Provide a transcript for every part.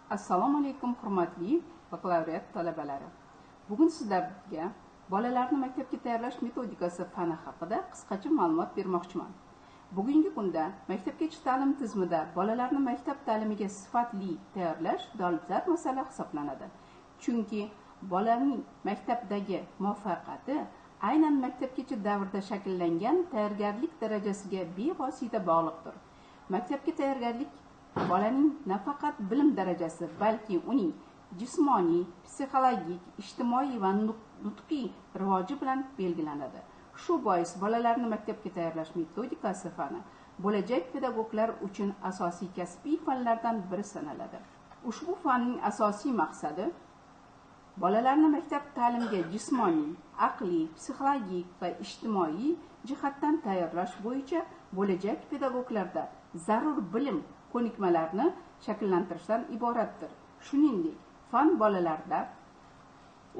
Assalomu alaykum hurmatli bakalavriat talabalari. Bugun sizlarga bolalarni maktabga tayyorlash metodikasi fani haqida qisqacha ma'lumot bermoqchiman. Bugungi kunda maktabgacha ta'lim tizimida bolalarni maktab ta'limiga sifatli tayyorlash dolzarb masala hisoblanadi. Chunki bolaning maktabdagi muvaffaqiyati aynan maktabgacha davrda shakllangan tayyorgarlik darajasiga bevosita bog'liqdir. Maktabga tayyorgarlik bolaning nafaqat bilim darajasi, balki uning jismoniy, psixologik, ijtimoiy va nutqiy rivoji bilan belgilanadi. Shu bois bolalarni maktabga tayyorlash metodikasi fani bo'lajak pedagoglar uchun asosiy kasbiy fanlardan biri sanaladi. Ushbu fanning asosiy maqsadi bolalarni maktab ta'limiga jismoniy, aqliy, psixologik va ijtimoiy jihatdan tayyorlash bo'yicha bo'lajak pedagoglarda zarur bilim ko'nikmalarni shakllantirishdan iboratdir. Shuningdek, fan bolalarda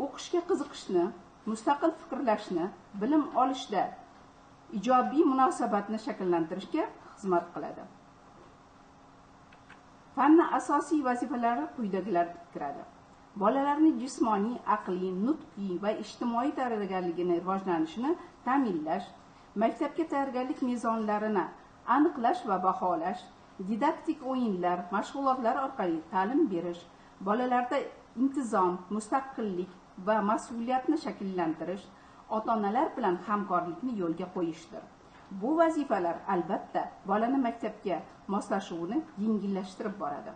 o'qishga qiziqishni, mustaqil fikrlashni, bilim olishda ijobiy munosabatni shakllantirishga xizmat qiladi. Fanning asosiy vazifalari quyidagilarga kiradi. Bolalarning jismoniy, aqliy, nutqiy va ijtimoiy tayyorgarligini rivojlanishini ta'minlash, maktabga tayyorgarlik mezonlarini aniqlash va baholash, didaktik o'yinlar, mashg'ulotlar orqali ta'lim berish, bolalarda intizom, mustaqillik va mas'uliyatni shakllantirish, ota-onalar bilan hamkorlikni yo'lga qo'yishdir. Bu vazifalar albatta bolani maktabga moslashuvini yengillashtirib boradi.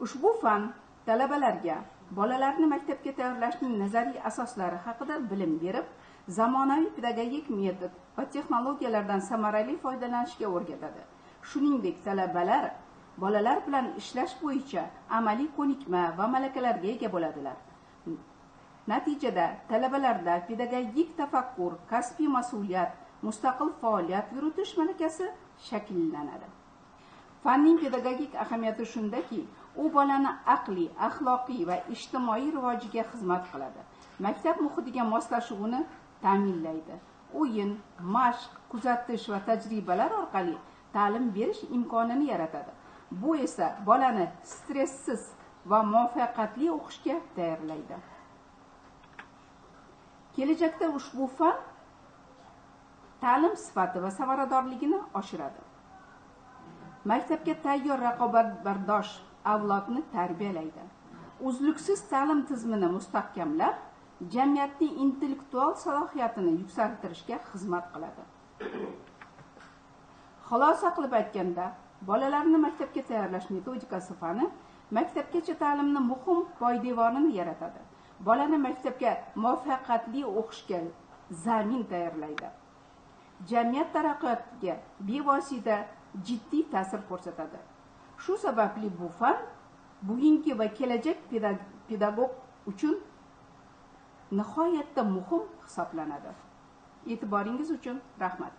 Ushbu fan talabalarga bolalarni maktabga tayyorlashning nazariy asoslari haqida bilim berib, zamonaviy pedagogik metod va texnologiyalardan samarali foydalanishga o'rgatadi. Shuningdek, talabalar bolalar bilan ishlash bo'yicha amaliy ko'nikma va malakalarga ega bo'ladilar. Natijada talabalarda pedagogik tafakkur, kasbiy mas'uliyat, mustaqil faoliyat yuritish malakasi shakllanadi. Fanning pedagogik ahamiyati shundaki, u bolani aqliy, axloqiy va ijtimoiy rivojiga xizmat qiladi. Maktab muhitiga moslashuvini ta'minlaydi. O'yin, mashq, kuzatish va tajribalar orqali ta'lim berish imkonini yaratadi. Bu esa bolani stressiz va muvaffaqiyatli o'qishga tayyorlaydi. Kelajakda ushbu fan ta'lim sifati va samaradorligini oshiradi. Maktabga tayyor raqobatbardosh avlodni tarbiyalaydi. Uzluksiz ta'lim tizimini mustahkamlab, jamiyatning intellektual salohiyatini yuksaltirishga xizmat qiladi. Xulosa qilib aytganda, bolalarni maktabga tayyorlash metodikasi fani maktabgacha ta'limni muhim poydevorini yaratadi. Bolani maktabga muvaffaqiyatli o'qishga zamin tayyorlaydi. Jamiyat taraqqiyotiga bevosita jiddiy ta'sir ko'rsatadi. Shu sababli bu fan bugungi va kelajak pedagog uchun nihoyatda muhim hisoblanadi. E'tiboringiz uchun rahmat.